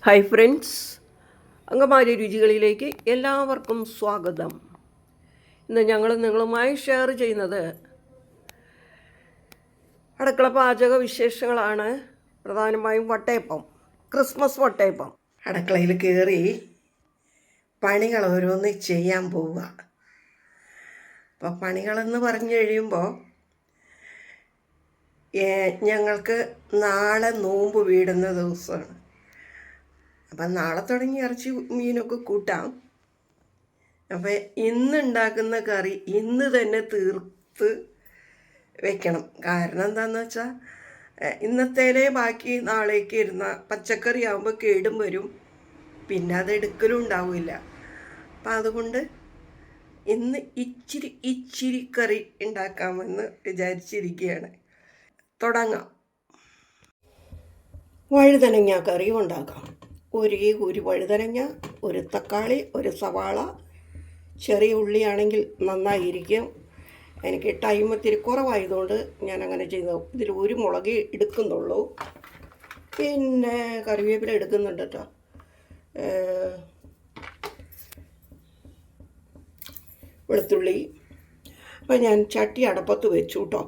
Hi friends, Angamaly രുചികളിലേക്ക് എല്ലാവർക്കും സ്വാഗതം. ഇന്ന് ഞങ്ങൾ നിങ്ങളുമായി ഷെയർ ചെയ്യുന്നത് അടുക്കള പാചക വിശേഷങ്ങളാണ്. പ്രധാനമായും വട്ടയപ്പം, ക്രിസ്മസ് വട്ടയപ്പം. അടുക്കളയിൽ കയറി പണികൾ ഓരോന്ന് ചെയ്യാൻ പോവുക. അപ്പോൾ പണികളെന്ന് പറഞ്ഞു കഴിയുമ്പോൾ ഞങ്ങൾക്ക് നാളെ നോമ്പ് വീടുന്ന ദിവസമാണ്. അപ്പം നാളെ തുടങ്ങി ഇറച്ചി മീനൊക്കെ കൂട്ടാം. അപ്പം ഇന്നുണ്ടാക്കുന്ന കറി ഇന്ന് തന്നെ തീർത്ത് വെക്കണം. കാരണം എന്താണെന്ന് വെച്ചാൽ ഇന്നത്തേലേ ബാക്കി നാളേക്ക് ഇരുന്ന പച്ചക്കറി ആകുമ്പോൾ കേടും വരും, പിന്നെ അത് എടുക്കലും ഉണ്ടാവില്ല. അപ്പം അതുകൊണ്ട് ഇന്ന് ഇച്ചിരി കറി ഉണ്ടാക്കാമെന്ന് വിചാരിച്ചിരിക്കുകയാണ്. തുടങ്ങാം. വഴുതനങ്ങ കറി ഉണ്ടാക്കാം. ഒരു വഴുതനങ്ങ, ഒരു തക്കാളി, ഒരു സവാള, ചെറിയ ഉള്ളിയാണെങ്കിൽ നന്നായിരിക്കും. എനിക്ക് ടൈം ഇത്തിരി കുറവായതുകൊണ്ട് ഞാൻ അങ്ങനെ ചെയ്യുന്നത്. ഇതിൽ ഒരു മുളക് എടുക്കുന്നുള്ളൂ, പിന്നെ കറിവേപ്പില എടുക്കുന്നുണ്ട് കേട്ടോ. വെളുത്തുള്ളി. അപ്പം ഞാൻ ചട്ടി അടപ്പത്ത് വെച്ചു കേട്ടോ.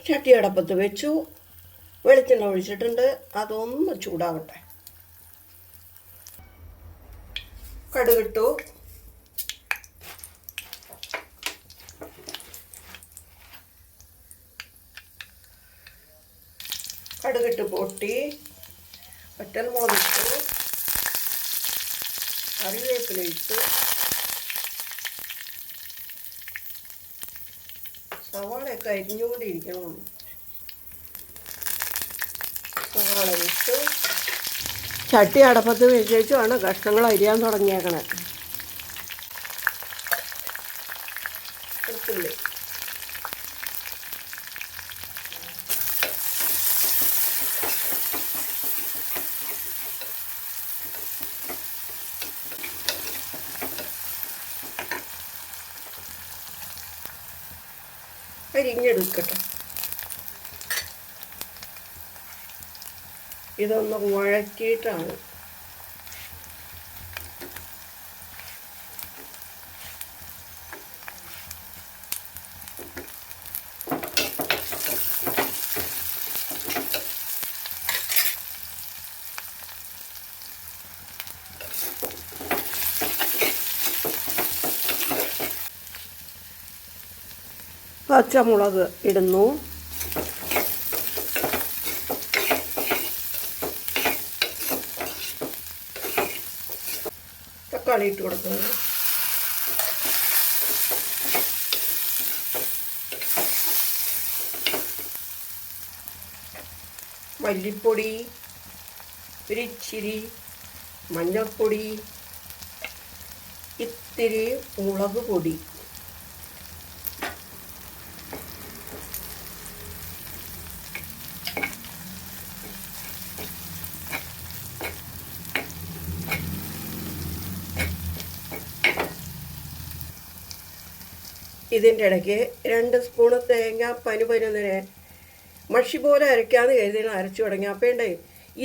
ചട്ടി അടപ്പത്ത് വെച്ചു, വെളിച്ചെണ്ണ ഒഴിച്ചിട്ടുണ്ട്. അതൊന്ന് ചൂടാവട്ടെ. കടുകിട്ടു. കടുകിട്ട് പൊട്ടി. വറ്റൽമുളകിട്ടു, കറിവേപ്പില ഇട്ടു, സവാളയൊക്കെ അരിഞ്ഞുകൊണ്ടിരിക്കണം. സവാള ഇട്ടു. ചട്ടി അടപ്പത്ത് വെച്ചേച്ചുമാണ് കഷ്ണങ്ങൾ അരിയാൻ തുടങ്ങിയേക്കണേ. വെളുത്തുള്ളി, അരിഞ്ഞെടുക്കട്ടെ. ഇതൊന്ന് വഴറ്റിയിട്ടാണ് പച്ചമുളക് ഇടുന്നു. തക്കാളി ഇട്ട് കൊടുക്കുന്നത്. മല്ലിപ്പൊടി, ഒരിച്ചിരി മഞ്ഞൾപ്പൊടി, ഇത്തിരി മുളക് പൊടി, ഇതിൻ്റെ ഇടയ്ക്ക് 2 സ്പൂണ് തേങ്ങ പനുപനുന്നതിനെ മഷി പോലെ അരയ്ക്കാമെന്ന് കരുതിയാണ് അരച്ചു തുടങ്ങി. അപ്പേണ്ടേ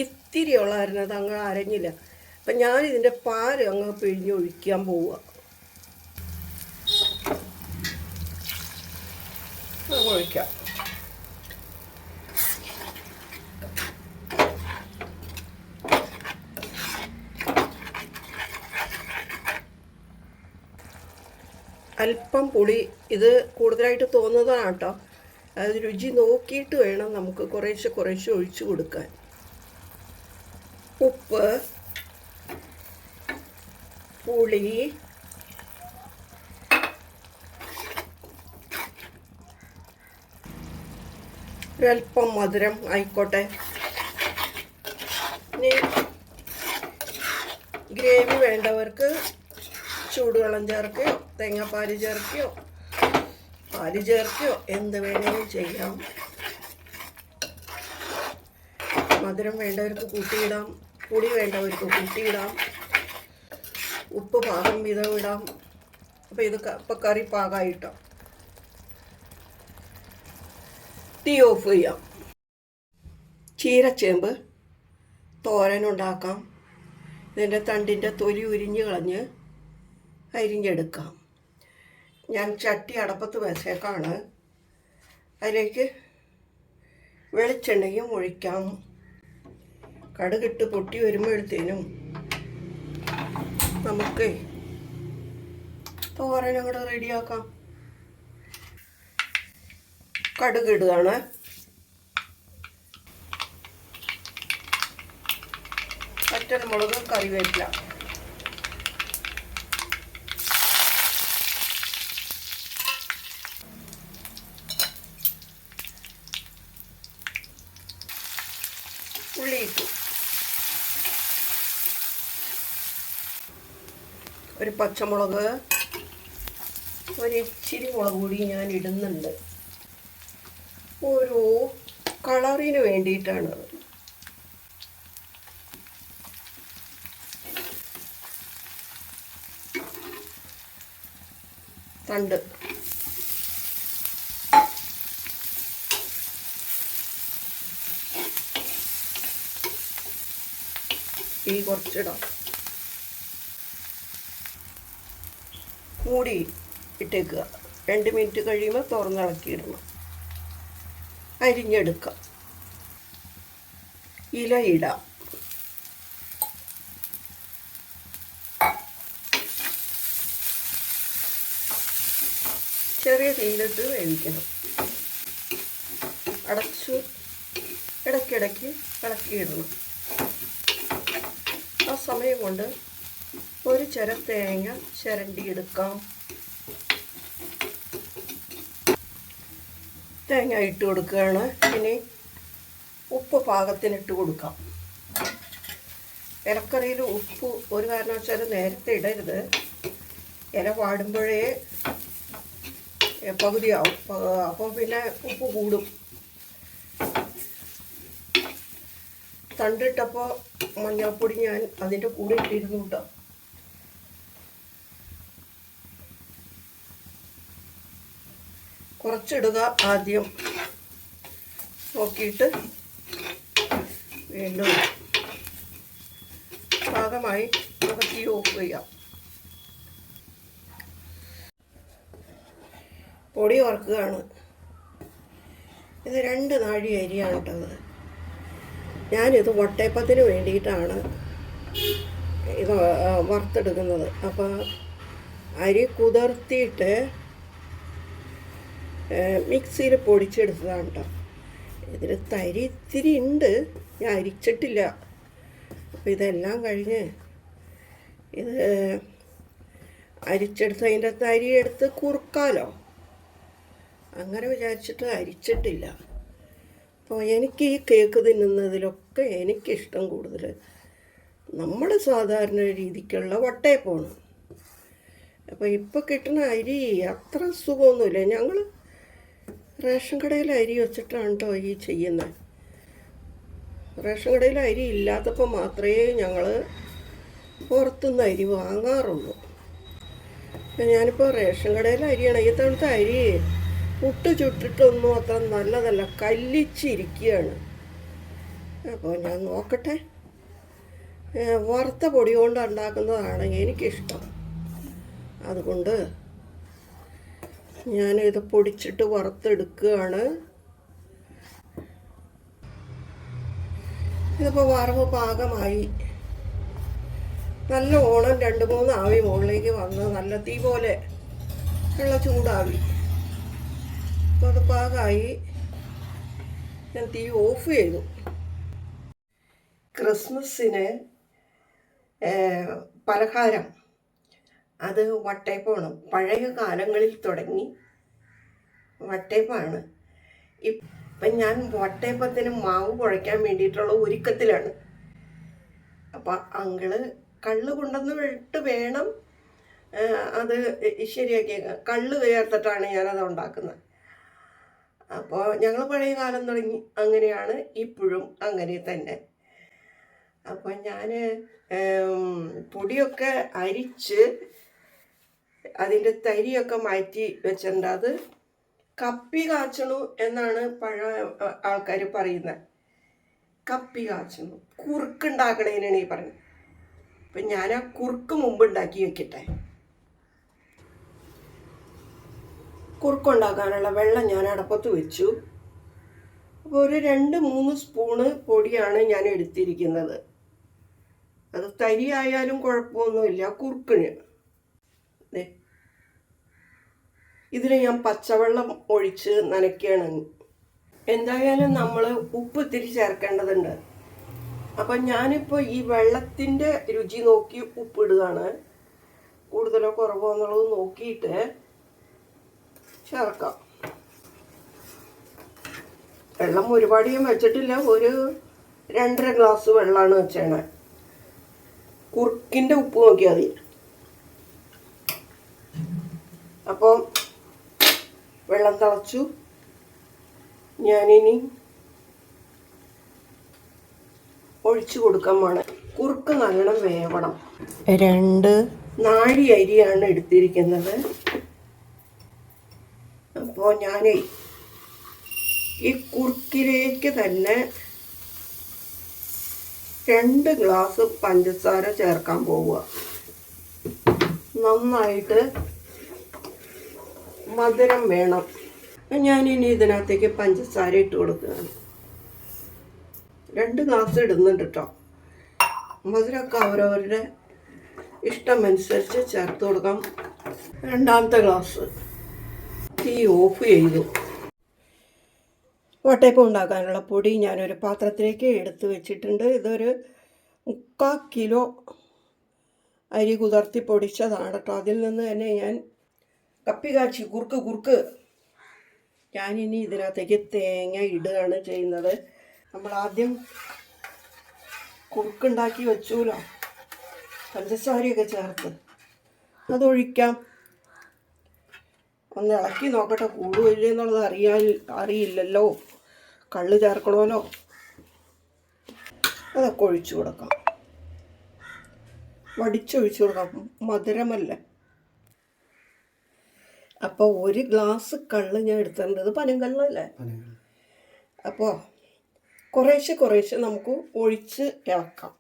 ഇത്തിരി ഉള്ളായിരുന്നു, അത് അങ്ങ് അരഞ്ഞില്ല. അപ്പം ഞാനിതിൻ്റെ പാൽ അങ്ങ് പിഴിഞ്ഞൊഴിക്കാൻ പോവുക. ഒഴിക്കാം. അല്പം പുളി, ഇത് കൂടുതലായിട്ട് തോന്നുന്നതാണ് കേട്ടോ. അത് രുചി നോക്കിയിട്ട് വേണം നമുക്ക് കുറേശ്ശെ ഒഴിച്ചു കൊടുക്കാൻ. ഉപ്പ്, പുളി, ഒരല്പം മധുരം ആയിക്കോട്ടെ. ഇനി ഗ്രേവി വേണ്ടവർക്ക് ചൂടുവെള്ളം ചേർക്കുകയോ തേങ്ങാപ്പാൽ ചേർക്കുകയോ പാല് ചേർക്കുകയോ എന്ത് വേണമെങ്കിലും ചെയ്യാം. മധുരം വേണ്ടവർക്ക് കൂട്ടിയിടാം, പുളി വേണ്ടവർക്ക് കൂട്ടിയിടാം, ഉപ്പ് പാകം വിധം ഇടാം. അപ്പോൾ ഇത് ഇപ്പം കറി പാകമായിട്ടോ. തീ ഓഫ് ചെയ്യാം. ചീരച്ചേമ്പ് തോരനുണ്ടാക്കാം. ഇതിൻ്റെ തണ്ടിൻ്റെ തൊലി ഉരിഞ്ഞ് കളഞ്ഞ് അരിഞ്ഞെടുക്കാം. ഞാൻ ചട്ടി അടപ്പത്ത് വെച്ചേക്കാണ്. അതിലേക്ക് വെളിച്ചെണ്ണയും ഒഴിക്കാം. കടുകിട്ട് പൊട്ടി വരുമ്പോഴത്തേനും നമുക്ക് തോരൻ അങ്ങോട്ട് റെഡിയാക്കാം. കടുകിടുകയാണ്. പച്ചമുളക്, കറിവേപ്പില, ഉള്ളി ഇട്ടു. ഒരു പച്ചമുളക്, ഒരിച്ചിരി മുളക് പൊടി ഞാൻ ഇടുന്നുണ്ട്. ഓരോ കളറിന് വേണ്ടിയിട്ടാണ്. തണ്ട് ഈ കുറച്ചിടാം. മൂടി ഇട്ടേക്കുക. 2 മിനിറ്റ് കഴിയുമ്പോൾ തുറന്നിളക്കിയിടണം. അരിഞ്ഞെടുക്കാം. ഇല ഇടാം. ചെറിയ തീയിലിട്ട് വേവിക്കണം. അടച്ച് ഇടയ്ക്കിടയ്ക്ക് ഇളക്കിയിടണം. ആ സമയം കൊണ്ട് ഒരു ചിര തേങ്ങ ചിരണ്ടിയെടുക്കാം. തേങ്ങ ഇട്ട് കൊടുക്കുകയാണ്. ഇനി ഉപ്പ് പാകത്തിനിട്ട് കൊടുക്കാം. ഇലക്കറിയിൽ ഉപ്പ് ഒരു കാരണവശാലും നേരത്തെ ഇടരുത്. ഇല വാടുമ്പോഴേ പകുതിയാവും. അപ്പോൾ പിന്നെ ഉപ്പ് കൂടും. തണ്ടിട്ടപ്പോൾ മഞ്ഞൾപ്പൊടി ഞാൻ അതിൻ്റെ കൂടെ ഇട്ടിരുന്നു കേട്ടോ. കുറച്ചിടുക ആദ്യം, നോക്കിയിട്ട് വീണ്ടും പാകമായി നമുക്ക് തീ ഓഫ് ചെയ്യാം. പൊടി വറുക്കുകയാണ്. ഇത് 2 നാഴി അരിയാണ് കേട്ടത്. ഞാനിത് വട്ടയപ്പത്തിന് വേണ്ടിയിട്ടാണ് ഇത് വറുത്തെടുക്കുന്നത്. അപ്പോൾ അരി കുതിർത്തിയിട്ട് മിക്സിയിൽ പൊടിച്ചെടുത്തതാണ് കേട്ടോ. ഇതിൽ തരി ഇത്തിരി ഉണ്ട്, ഞാൻ അരിച്ചിട്ടില്ല. അപ്പോൾ ഇതെല്ലാം കഴിഞ്ഞ് ഇത് അരിച്ചെടുത്ത് അതിൻ്റെ തരി എടുത്ത് കുറുക്കാലോ, അങ്ങനെ വിചാരിച്ചിട്ട് അരിച്ചിട്ടില്ല. അപ്പോൾ എനിക്ക് ഈ കേക്ക് തിന്നുന്നതിലൊക്കെ എനിക്കിഷ്ടം കൂടുതൽ നമ്മൾ സാധാരണ രീതിക്കുള്ള വട്ടയപ്പമാണ്. അപ്പോൾ ഇപ്പോൾ കിട്ടുന്ന അരി അത്ര സുഖമൊന്നുമില്ല. ഞങ്ങൾ റേഷൻ കടയിൽ അരി വെച്ചിട്ടാണ് കേട്ടോ ഈ ചെയ്യുന്നത്. റേഷൻ കടയിൽ അരി ഇല്ലാത്തപ്പോൾ മാത്രമേ ഞങ്ങൾ പുറത്തുനിന്ന് അരി വാങ്ങാറുള്ളൂ. ഞാനിപ്പോൾ റേഷൻ കടയിൽ അരിയാണ്. ഈ തവണത്തെ അരി പുട്ട് ചുട്ടിട്ടൊന്നും അത്ര നല്ലതല്ല, കല്ലിച്ചിരിക്കുകയാണ്. അപ്പോൾ ഞാൻ നോക്കട്ടെ. വറുത്ത പൊടി കൊണ്ട് ഉണ്ടാക്കുന്നതാണ് എനിക്കിഷ്ടം. അതുകൊണ്ട് ഞാനിത് പൊടിച്ചിട്ട് വറുത്തെടുക്കുകയാണ്. ഇതിപ്പോൾ വറവ് പാകമായി. നല്ല ഓണം 2-3 ആവി മുകളിലേക്ക് വന്ന് നല്ല തീ പോലെ ഉള്ള ചൂടാവി. അപ്പോൾ അത് പാകമായി. ഞാൻ തീ ഓഫ് ചെയ്തു. ക്രിസ്മസിന് പലഹാരം അത് വട്ടയപ്പമാണ്. പഴയ കാലങ്ങളിൽ തുടങ്ങി വട്ടയപ്പമാണ്. ഇപ്പം ഞാൻ വട്ടയപ്പത്തിന് മാവ് കുഴയ്ക്കാൻ വേണ്ടിയിട്ടുള്ള ഒരുക്കത്തിലാണ്. അപ്പം അങ്കിള് കള്ള് കൊണ്ടുവന്ന് വിട്ട് വേണം അത് ശരിയാക്കി. കള്ള് ചേർത്തിട്ടാണ് ഞാനത് ഉണ്ടാക്കുന്നത്. അപ്പോൾ ഞങ്ങൾ പഴയ കാലം തുടങ്ങി അങ്ങനെയാണ്, ഇപ്പോഴും അങ്ങനെ തന്നെ. അപ്പോൾ ഞാൻ പൊടിയൊക്കെ അരിച്ച് അതിൻ്റെ തരിയൊക്കെ മാറ്റി വെച്ചിട്ടുണ്ട്. അത് കപ്പി കാച്ചണു എന്നാണ് പഴയ ആൾക്കാർ പറയുന്നത്. കപ്പി കാച്ചുന്നു. കുറുക്കുണ്ടാക്കണേനാണ് ഈ പറഞ്ഞത്. അപ്പം ഞാൻ ആ കുറുക്ക് മുമ്പ് ഉണ്ടാക്കി വെക്കട്ടെ. കുറുക്കുണ്ടാക്കാനുള്ള വെള്ളം ഞാൻ അടപ്പത്ത് വെച്ചു. അപ്പോൾ ഒരു 2-3 സ്പൂണ് പൊടിയാണ് ഞാൻ എടുത്തിരിക്കുന്നത്. അത് തരി ആയാലും കുഴപ്പമൊന്നുമില്ല കുറുക്കിന്. ഇതിൽ ഞാൻ പച്ചവെള്ളം ഒഴിച്ച് നനയ്ക്കുകയാണ്. എന്തായാലും നമ്മൾ ഉപ്പ് ഇത്തിരി ചേർക്കേണ്ടതുണ്ട്. അപ്പം ഞാനിപ്പോൾ ഈ വെള്ളത്തിൻ്റെ രുചി നോക്കി ഉപ്പിടുകയാണ്. കൂടുതലോ കുറവോ എന്നുള്ളത് നോക്കിയിട്ട് ചേർക്കാം. വെള്ളം ഒരുപാട് ഞാൻ വെച്ചിട്ടില്ല. ഒരു 2.5 ഗ്ലാസ് വെള്ളമാണ് വെച്ചേണേ. കുറുക്കിൻ്റെ ഉപ്പ് നോക്കിയാൽ മതി. അപ്പോൾ വെള്ളം തിളച്ചു. ഞാനിനി ഒഴിച്ചു കൊടുക്കാൻ വേണം. കുറുക്ക് നല്ലോണം വേവണം. 2 നാഴി അരിയാണ് എടുത്തിരിക്കുന്നത്. അപ്പോൾ ഞാൻ ഈ കുറുക്കിലേക്ക് തന്നെ 2 ഗ്ലാസ് പഞ്ചസാര ചേർക്കാൻ പോവുക. നന്നായിട്ട് മധുരം വേണം. ഞാനിനി ഇതിനകത്തേക്ക് പഞ്ചസാര ഇട്ട് കൊടുക്കുകയാണ്. 2 ഗ്ലാസ് ഇടുന്നുണ്ട് കേട്ടോ. മധുരമൊക്കെ അവരവരുടെ ഇഷ്ടമനുസരിച്ച് ചേർത്ത് കൊടുക്കാം. 2ാമത്തെ ഗ്ലാസ്. തീ ഓഫ് ചെയ്തു. വട്ടയപ്പം ഉണ്ടാക്കാനുള്ള പൊടി ഞാനൊരു പാത്രത്തിലേക്ക് എടുത്ത് വെച്ചിട്ടുണ്ട്. ഇതൊരു 3/4 കിലോ അരി കുതിർത്തി പൊടിച്ചതാണ് കേട്ടോ. അതിൽ നിന്ന് തന്നെ ഞാൻ കപ്പി കാച്ചി കുറുക്ക് ഞാനിനി ഇതിനകത്തേക്ക് തേങ്ങ ഇടുകയാണ് ചെയ്യുന്നത്. നമ്മൾ ആദ്യം കുറുക്കുണ്ടാക്കി വെച്ചൂലോ, പഞ്ചസാരയൊക്കെ ചേർത്ത് അതൊഴിക്കാം. ഒന്ന് ഇളക്കി നോക്കട്ടെ. കൂടുകയില്ല എന്നുള്ളത് അറിയില്ലല്ലോ. കള്ള് ചേർക്കണമല്ലോ. അതൊക്കെ ഒഴിച്ചു കൊടുക്കാം. വടിച്ചൊഴിച്ചു കൊടുക്കാം. മധുരമല്ലേ. അപ്പോൾ 1 ഗ്ലാസ് കള്ള് ഞാൻ എടുത്തിട്ടുണ്ട്. ഇത് പനങ്കള്ളല്ലേ. അപ്പോൾ കുറേശ്ശെ നമുക്ക് ഒഴിച്ച് ഇളക്കാം.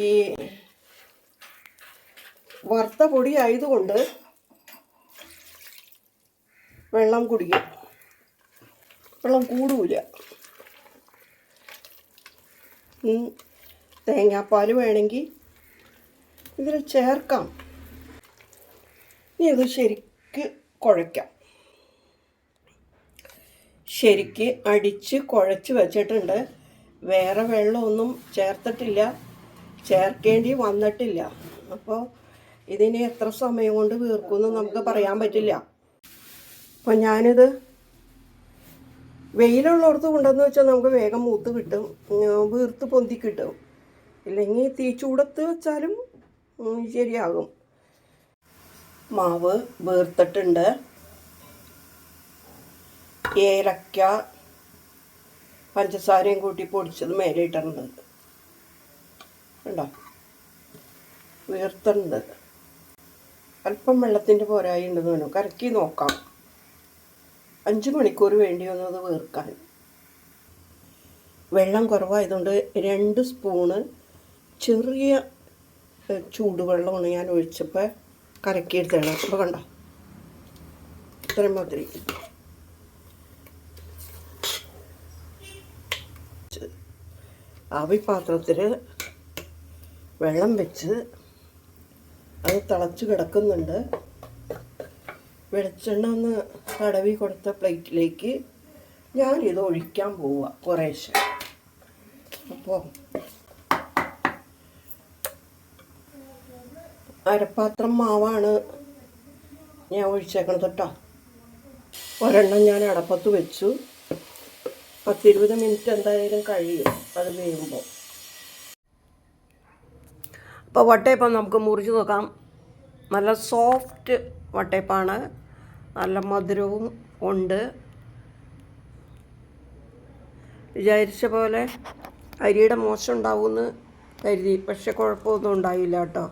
ഈ വറുത്ത പൊടി ആയതുകൊണ്ട് വെള്ളം കുടിക്കും. വെള്ളം കൂടൂല. തേങ്ങാപ്പാൽ വേണമെങ്കിൽ ഇതിൽ ചേർക്കാം. ഇനി ഇത് ശരിക്ക് കുഴയ്ക്കാം. ശരിക്ക് അടിച്ച് കുഴച്ച് വെച്ചിട്ടുണ്ട്. വേറെ വെള്ളമൊന്നും ചേർത്തിട്ടില്ല, ചേർക്കേണ്ടി വന്നിട്ടില്ല. അപ്പോൾ ഇതിന് എത്ര സമയം കൊണ്ട് വീർക്കുമെന്ന് നമുക്ക് പറയാൻ പറ്റില്ല. അപ്പോൾ ഞാനിത് വെയിലുള്ളിടത്ത് കൊണ്ടുവന്ന് വെച്ചാൽ നമുക്ക് വേഗം മൂത്ത് കിട്ടും, വീർത്ത് പൊന്തി കിട്ടും. ഇല്ലെങ്കിൽ തീ ചൂടത്ത് വെച്ചാലും ശരിയാകും. മാവ് വീർത്തിട്ടുണ്ട്. ഏലക്ക പഞ്ചസാരയും കൂട്ടി പൊടിച്ചത് മേലെ ഇട്ടിട്ടുണ്ട്. ഉണ്ടോ, വീർത്തുണ്ട്. അല്പം വെള്ളത്തിൻ്റെ പോരായി ഉണ്ടെന്ന് വേണം. കലക്കി നോക്കാം. 5 മണിക്കൂർ വേണ്ടി വന്നത് വീർക്കാൻ. വെള്ളം കുറവായതുകൊണ്ട് 2 സ്പൂണ് ചെറിയ ചൂടുവെള്ളമാണ് ഞാൻ ഒഴിച്ചപ്പോൾ കലക്കിയെടുത്താണ്. അപ്പോൾ കണ്ടോ, ഇത്രയും മാതിരി. ആവി പാത്രത്തിൽ വെള്ളം വെച്ച് അത് തിളച്ച് കിടക്കുന്നുണ്ട്. വെളിച്ചെണ്ണ ഒന്ന് തടവി കൊടുത്ത പ്ലേറ്റിലേക്ക് ഞാനിത് ഒഴിക്കാൻ പോവുക കുറേശ്ശെ. അപ്പോൾ അരപ്പാത്രം മാവാണ് ഞാൻ ഒഴിച്ചേക്കണത് കേട്ടോ. ഒരെണ്ണം ഞാൻ അടപ്പത്ത് വെച്ചു. 10-20 മിനിറ്റ് എന്തായാലും കഴിയും അത് വേകുമ്പോൾ. അപ്പോൾ വട്ടയപ്പം നമുക്ക് മുറിച്ച് നോക്കാം. നല്ല സോഫ്റ്റ് വട്ടയപ്പാണ്. നല്ല മധുരവും ഉണ്ട്. വിചാരിച്ച പോലെ അരിയുടെ മോശം ഉണ്ടാവുമെന്ന് കരുതി, പക്ഷെ കുഴപ്പമൊന്നും ഉണ്ടായില്ല കേട്ടോ.